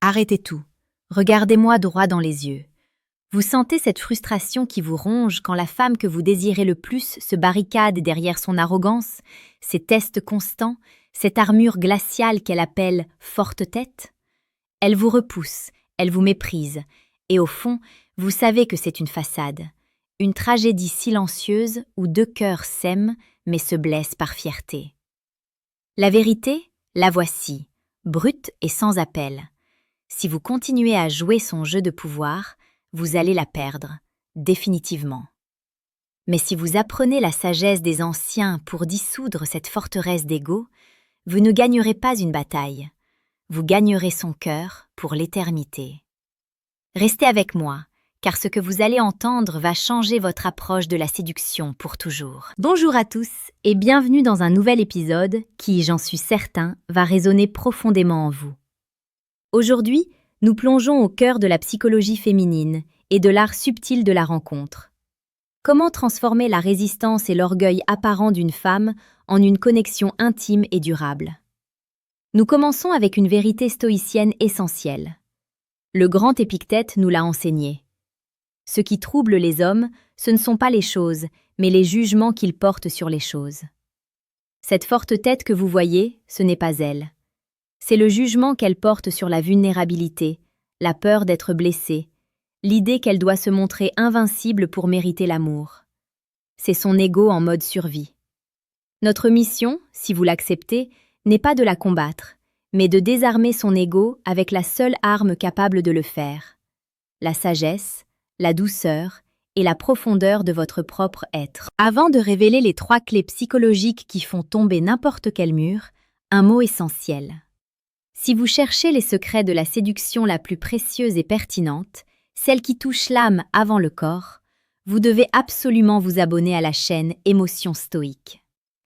Arrêtez tout. Regardez-moi droit dans les yeux. Vous sentez cette frustration qui vous ronge quand la femme que vous désirez le plus se barricade derrière son arrogance, ses tests constants, cette armure glaciale qu'elle appelle « forte tête ». Elle vous repousse, elle vous méprise, et au fond, vous savez que c'est une façade. Une tragédie silencieuse où deux cœurs s'aiment mais se blessent par fierté. La vérité, la voici, brute et sans appel. Si vous continuez à jouer son jeu de pouvoir, vous allez la perdre, définitivement. Mais si vous apprenez la sagesse des anciens pour dissoudre cette forteresse d'ego, vous ne gagnerez pas une bataille. Vous gagnerez son cœur pour l'éternité. Restez avec moi, car ce que vous allez entendre va changer votre approche de la séduction pour toujours. Bonjour à tous et bienvenue dans un nouvel épisode qui, j'en suis certain, va résonner profondément en vous. Aujourd'hui, nous plongeons au cœur de la psychologie féminine et de l'art subtil de la rencontre. Comment transformer la résistance et l'orgueil apparent d'une femme en une connexion intime et durable? Nous commençons avec une vérité stoïcienne essentielle. Le grand Épictète nous l'a enseigné. Ce qui trouble les hommes, ce ne sont pas les choses, mais les jugements qu'ils portent sur les choses. Cette forte tête que vous voyez, ce n'est pas elle. C'est le jugement qu'elle porte sur la vulnérabilité, la peur d'être blessée, l'idée qu'elle doit se montrer invincible pour mériter l'amour. C'est son ego en mode survie. Notre mission, si vous l'acceptez, n'est pas de la combattre, mais de désarmer son ego avec la seule arme capable de le faire. La sagesse, la douceur et la profondeur de votre propre être. Avant de révéler les 3 clés psychologiques qui font tomber n'importe quel mur, un mot essentiel. Si vous cherchez les secrets de la séduction la plus précieuse et pertinente, celle qui touche l'âme avant le corps, vous devez absolument vous abonner à la chaîne Émotions stoïques.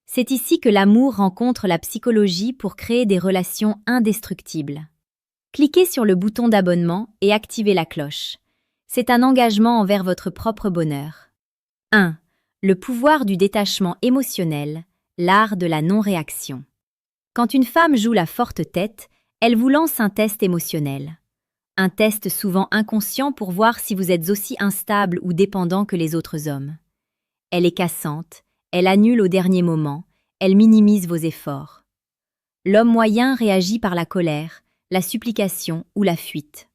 C'est ici que l'amour rencontre la psychologie pour créer des relations indestructibles. Cliquez sur le bouton d'abonnement et activez la cloche. C'est un engagement envers votre propre bonheur. 1. Le pouvoir du détachement émotionnel, l'art de la non-réaction. Quand une femme joue la forte tête, elle vous lance un test émotionnel. Un test souvent inconscient pour voir si vous êtes aussi instable ou dépendant que les autres hommes. Elle est cassante, elle annule au dernier moment, elle minimise vos efforts. L'homme moyen réagit par la colère, la supplication ou la fuite.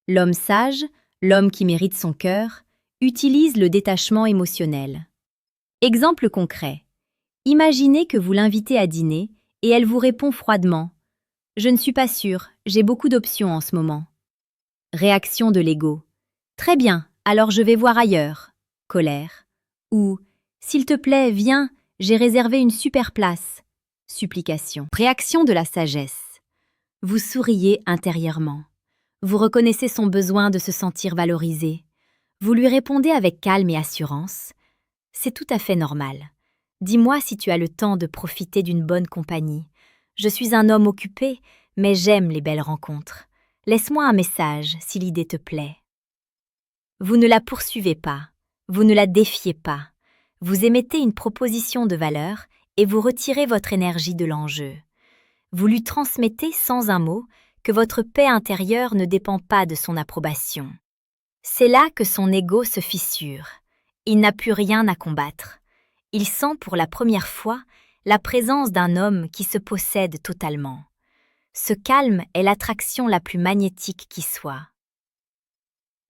L'homme sage, l'homme qui mérite son cœur, utilise le détachement émotionnel. Exemple concret. Imaginez que vous l'invitez à dîner et elle vous répond froidement « Je ne suis pas sûre, j'ai beaucoup d'options en ce moment ». Réaction de l'ego. « Très bien, alors je vais voir ailleurs ». Colère. Ou « S'il te plaît, viens, j'ai réservé une super place ». Supplication. Réaction de la sagesse. Vous souriez intérieurement. Vous reconnaissez son besoin de se sentir valorisé. Vous lui répondez avec calme et assurance. « C'est tout à fait normal. Dis-moi si tu as le temps de profiter d'une bonne compagnie. Je suis un homme occupé, mais j'aime les belles rencontres. Laisse-moi un message si l'idée te plaît. » Vous ne la poursuivez pas. Vous ne la défiez pas. Vous émettez une proposition de valeur et vous retirez votre énergie de l'enjeu. Vous lui transmettez sans un mot que votre paix intérieure ne dépend pas de son approbation. C'est là que son ego se fissure. Il n'a plus rien à combattre. Il sent pour la première fois la présence d'un homme qui se possède totalement. Ce calme est l'attraction la plus magnétique qui soit.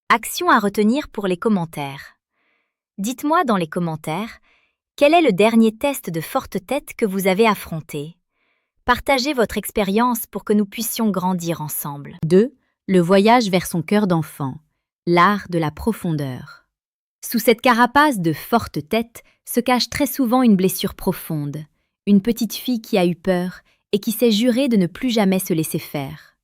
Action à retenir pour les commentaires. Dites-moi dans les commentaires, quel est le dernier test de forte tête que vous avez affronté? Partagez votre expérience pour que nous puissions grandir ensemble. 2. Le voyage vers son cœur d'enfant, l'art de la profondeur. Sous cette carapace de forte tête se cache très souvent une blessure profonde, une petite fille qui a eu peur et qui s'est jurée de ne plus jamais se laisser faire.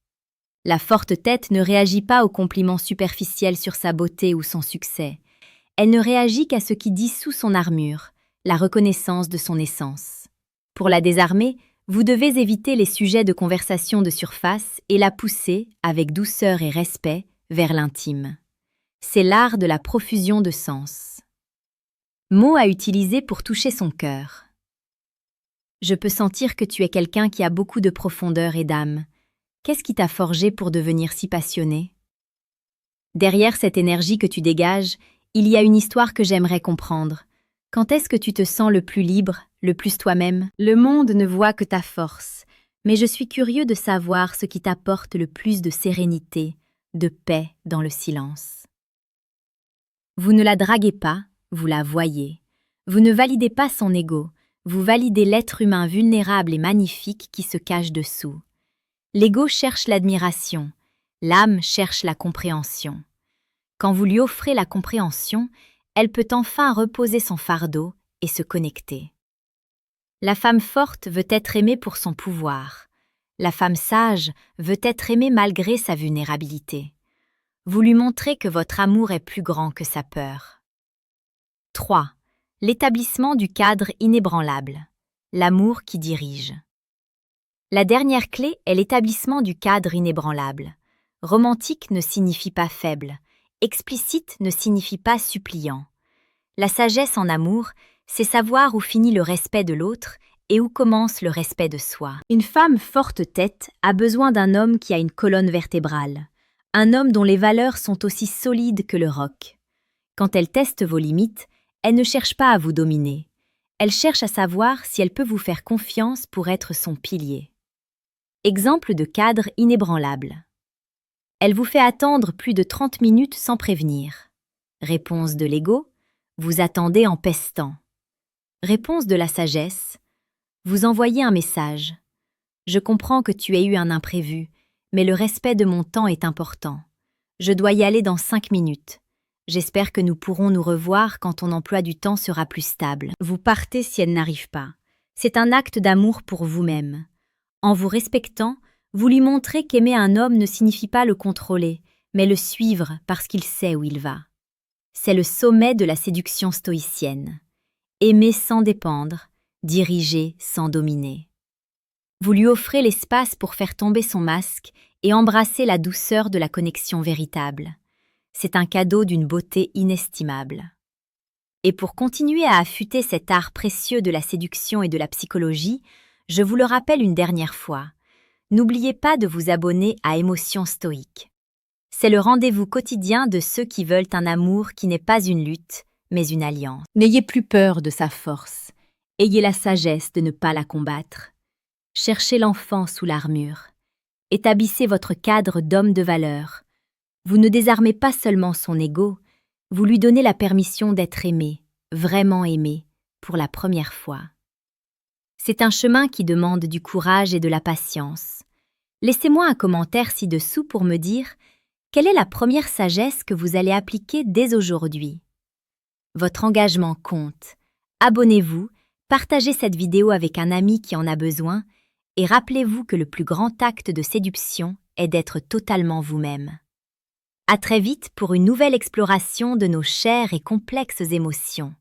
La forte tête ne réagit pas aux compliments superficiels sur sa beauté ou son succès. Elle ne réagit qu'à ce qui dissout son armure, la reconnaissance de son essence. Pour la désarmer, vous devez éviter les sujets de conversation de surface et la pousser, avec douceur et respect, vers l'intime. C'est l'art de la profusion de sens. Mot à utiliser pour toucher son cœur. Je peux sentir que tu es quelqu'un qui a beaucoup de profondeur et d'âme. Qu'est-ce qui t'a forgé pour devenir si passionné? Derrière cette énergie que tu dégages, il y a une histoire que j'aimerais comprendre. Quand est-ce que tu te sens le plus libre, le plus toi-même? Le monde ne voit que ta force, mais je suis curieux de savoir ce qui t'apporte le plus de sérénité, de paix dans le silence. Vous ne la draguez pas, vous la voyez. Vous ne validez pas son ego, vous validez l'être humain vulnérable et magnifique qui se cache dessous. L'ego cherche l'admiration, l'âme cherche la compréhension. Quand vous lui offrez la compréhension, elle peut enfin reposer son fardeau et se connecter. La femme forte veut être aimée pour son pouvoir. La femme sage veut être aimée malgré sa vulnérabilité. Vous lui montrez que votre amour est plus grand que sa peur. 3. L'établissement du cadre inébranlable. L'amour qui dirige. La dernière clé est l'établissement du cadre inébranlable. Romantique ne signifie pas faible. Explicite ne signifie pas suppliant. La sagesse en amour, c'est savoir où finit le respect de l'autre et où commence le respect de soi. Une femme forte tête a besoin d'un homme qui a une colonne vertébrale, un homme dont les valeurs sont aussi solides que le roc. Quand elle teste vos limites, elle ne cherche pas à vous dominer. Elle cherche à savoir si elle peut vous faire confiance pour être son pilier. Exemple de cadre inébranlable. Elle vous fait attendre plus de 30 minutes sans prévenir. Réponse de l'ego, vous attendez en pestant. Réponse de la sagesse, vous envoyez un message. Je comprends que tu aies eu un imprévu, mais le respect de mon temps est important. Je dois y aller dans 5 minutes. J'espère que nous pourrons nous revoir quand ton emploi du temps sera plus stable. Vous partez si elle n'arrive pas. C'est un acte d'amour pour vous-même. En vous respectant, vous lui montrez qu'aimer un homme ne signifie pas le contrôler, mais le suivre parce qu'il sait où il va. C'est le sommet de la séduction stoïcienne. Aimer sans dépendre, diriger sans dominer. Vous lui offrez l'espace pour faire tomber son masque et embrasser la douceur de la connexion véritable. C'est un cadeau d'une beauté inestimable. Et pour continuer à affûter cet art précieux de la séduction et de la psychologie, je vous le rappelle une dernière fois. N'oubliez pas de vous abonner à Émotions Stoïques. C'est le rendez-vous quotidien de ceux qui veulent un amour qui n'est pas une lutte, mais une alliance. N'ayez plus peur de sa force. Ayez la sagesse de ne pas la combattre. Cherchez l'enfant sous l'armure. Établissez votre cadre d'homme de valeur. Vous ne désarmez pas seulement son ego, vous lui donnez la permission d'être aimé, vraiment aimé, pour la première fois. C'est un chemin qui demande du courage et de la patience. Laissez-moi un commentaire ci-dessous pour me dire quelle est la première sagesse que vous allez appliquer dès aujourd'hui. Votre engagement compte. Abonnez-vous, partagez cette vidéo avec un ami qui en a besoin et rappelez-vous que le plus grand acte de séduction est d'être totalement vous-même. À très vite pour une nouvelle exploration de nos chères et complexes émotions.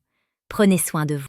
Prenez soin de vous.